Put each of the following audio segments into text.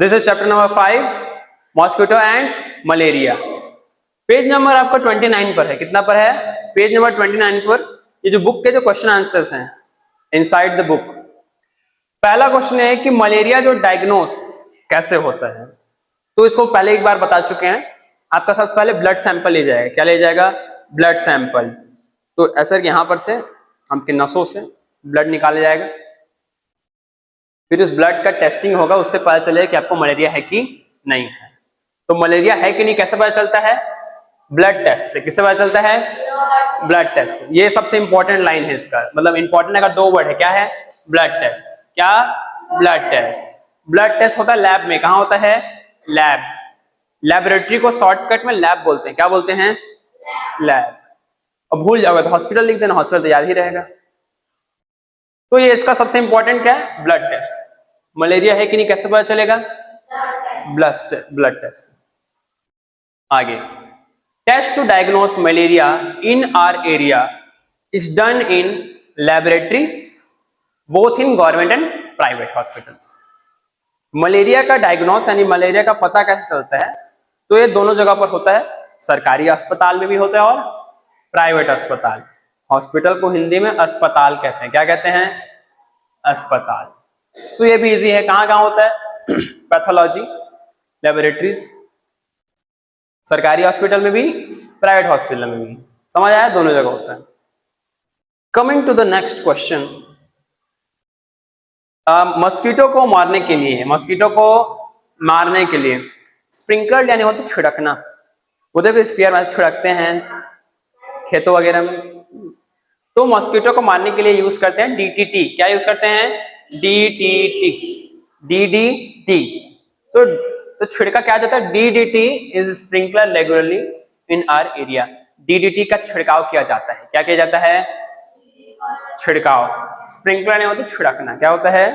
This is chapter number 5 mosquito and malaria. Page number आपका 29 पर है। कितना पर है? पेज नंबर 29 पर। ये जो बुक के जो क्वेश्चन आंसर्स हैं इनसाइड द बुक, पहला क्वेश्चन है कि मलेरिया जो डायग्नोस कैसे होता है। तो इसको पहले एक बार बता चुके हैं। आपका सबसे पहले ब्लड सैंपल ले जाएगा। क्या ले जाएगा? Blood sample. तो ऐसा यहां पर से आपके नसों से ब्लड निकाला जाएगा, फिर उस ब्लड का टेस्टिंग होगा, उससे पता चलेगा कि आपको मलेरिया है कि नहीं है। तो मलेरिया है कि नहीं कैसे पता चलता है? ब्लड टेस्ट से। किससे पता चलता है? Blood test. ये सबसे इंपॉर्टेंट लाइन है इसका, मतलब इंपॉर्टेंट अगर दो वर्ड है, क्या है? Blood test. क्या? Blood test. ब्लड टेस्ट होता है लैब में। कहां होता है? लैब। लैबोरेटरी को शॉर्टकट में लैब बोलते हैं। क्या बोलते हैं? लैब। अब भूल जाओगे तो हॉस्पिटल लिख देना, हॉस्पिटल तो याद ही रहेगा। तो ये इसका सबसे इंपॉर्टेंट क्या है? Blood test. मलेरिया है कि नहीं कैसे पता चलेगा? Blood test. आगे, test to diagnose malaria in our area is done in laboratories both in government and private hospitals. Malaria का डायग्नोस यानी मलेरिया का पता कैसे चलता है? तो ये दोनों जगह पर होता है। सरकारी अस्पताल में भी होता है और प्राइवेट अस्पताल। हॉस्पिटल को हिंदी में अस्पताल कहते हैं। क्या कहते हैं? अस्पताल। तो ये भी इजी है। कहां कहां होता है? पैथोलॉजी लैबोरेटरीज, सरकारी हॉस्पिटल में भी, प्राइवेट हॉस्पिटल में भी। समझ आया? दोनों जगह होता है। Coming to the next question, mosquito को मारने के लिए, मस्कीटो को मारने के लिए स्प्रिंकलर यानी होता है छिड़कना। वो देखो स्पेयर में छिड़कते हैं खेतों वगैरह में। तो मस्कीटो को मारने के लिए यूज करते हैं डीटीटी। क्या यूज करते हैं? डीटीटी। डीडीटी। तो छिड़का क्या जाता है? DDT is sprinkler regularly in our area. DDT का छिड़काव किया जाता है। क्या किया जाता है? छिड़काव। स्प्रिंकलर नहीं होता छिड़कना। क्या होता है?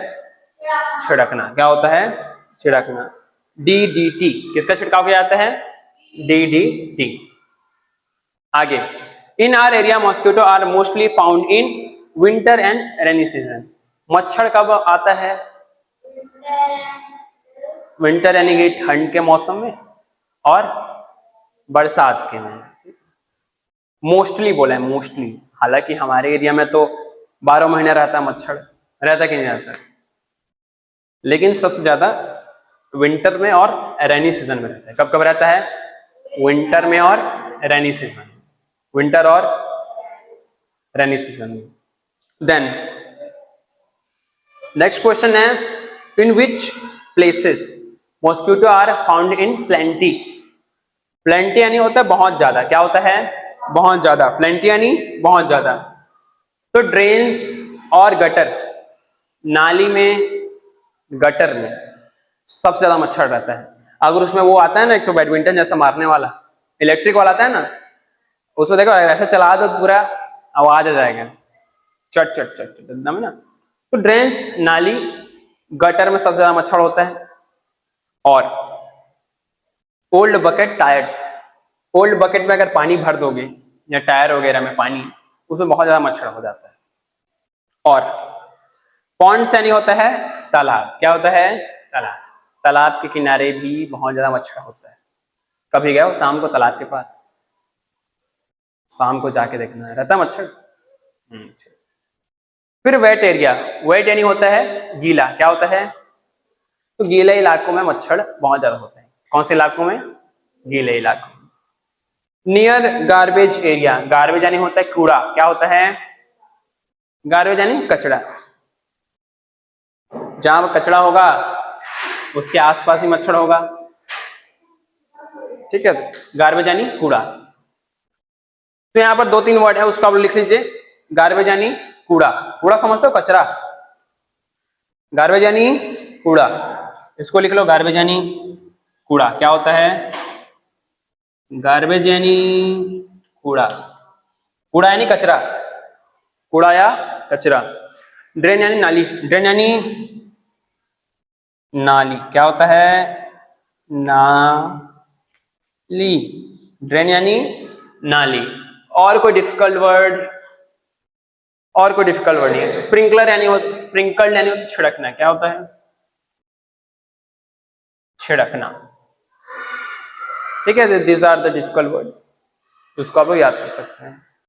छिड़कना। क्या होता है? छिड़कना। डीडीटी किसका छिड़काव किया जाता है? डीडीटी। आगे, in our area mosquito are mostly found in winter and rainy season. मच्छर कब आता है? विंटर यानी कि ठंड के मौसम में और बरसात के में। मोस्टली बोला है, मोस्टली। हालांकि हमारे एरिया में तो 12 महीने रहता है मच्छर। रहता कि नहीं रहता? लेकिन सबसे ज्यादा विंटर में और रेनी सीजन में रहता है। कब कब रहता है? विंटर में और रेनी सीजन। विंटर और रेनी सीजन में। देन नेक्स्ट क्वेश्चन है, in which places mosquito are found in plenty. Plenty यानी होता है बहुत ज्यादा। क्या होता है? बहुत ज्यादा। प्लेंटी यानी बहुत ज्यादा। तो ड्रेन्स और गटर, नाली में, गटर में सबसे ज्यादा मच्छर रहता है। अगर उसमें वो आता है ना एक तो बैडमिंटन जैसा मारने वाला इलेक्ट्रिक वाला आता है ना, उसमें देखो ऐसा चला दो तो पूरा आवाज आ जाएगा, चट चट चट चट एकदम ना। तो ड्रेन्स, नाली, गटर में सबसे ज्यादा मच्छर होता है। और old bucket, tyres. Old bucket में अगर पानी भर दोगे या टायर वगैरह में पानी, उसमें बहुत ज्यादा मच्छर हो जाता है। और पॉन्ड्स यानी होता है तालाब। क्या होता है? तालाब। तालाब के किनारे भी बहुत ज्यादा मच्छर होता है। कभी गए हो शाम को तालाब के पास? शाम को जाके देखना है, रहता मच्छर। फिर वेट एरिया। वेट यानी होता है गीला। क्या होता है? तो गीले इलाकों में मच्छर बहुत ज्यादा होते हैं। कौन से इलाकों में? गीले इलाकों में। Near garbage area. गार्बेज यानी होता है कूड़ा। क्या होता है? गार्बेज यानी कचरा। जहां पर कचरा होगा उसके आसपास ही मच्छर होगा। ठीक है, गार्बेज यानी कूड़ा। तो यहां पर 2-3 वर्ड है, उसको आप लिख लीजिए। गार्बेज यानी कूड़ा। कूड़ा समझते हो? कचरा। गार्बेज यानी कूड़ा। इसको लिख लो, गार्बेज यानी कूड़ा। क्या होता है? गार्बेज यानी कूड़ा। कूड़ा यानी कचरा। कूड़ा या कचरा। ड्रेन यानी नाली। ड्रेन यानी नाली। क्या होता है? नाली। ड्रेन यानी नाली। और कोई डिफिकल्ट वर्ड? और कोई डिफिकल्ट वर्ड नहीं है। स्प्रिंकलर यानी स्प्रिंकल यानी छिड़कना। क्या होता है? छिड़कना। ठीक है, this are the difficult word, उसको आप लोग याद कर सकते हैं।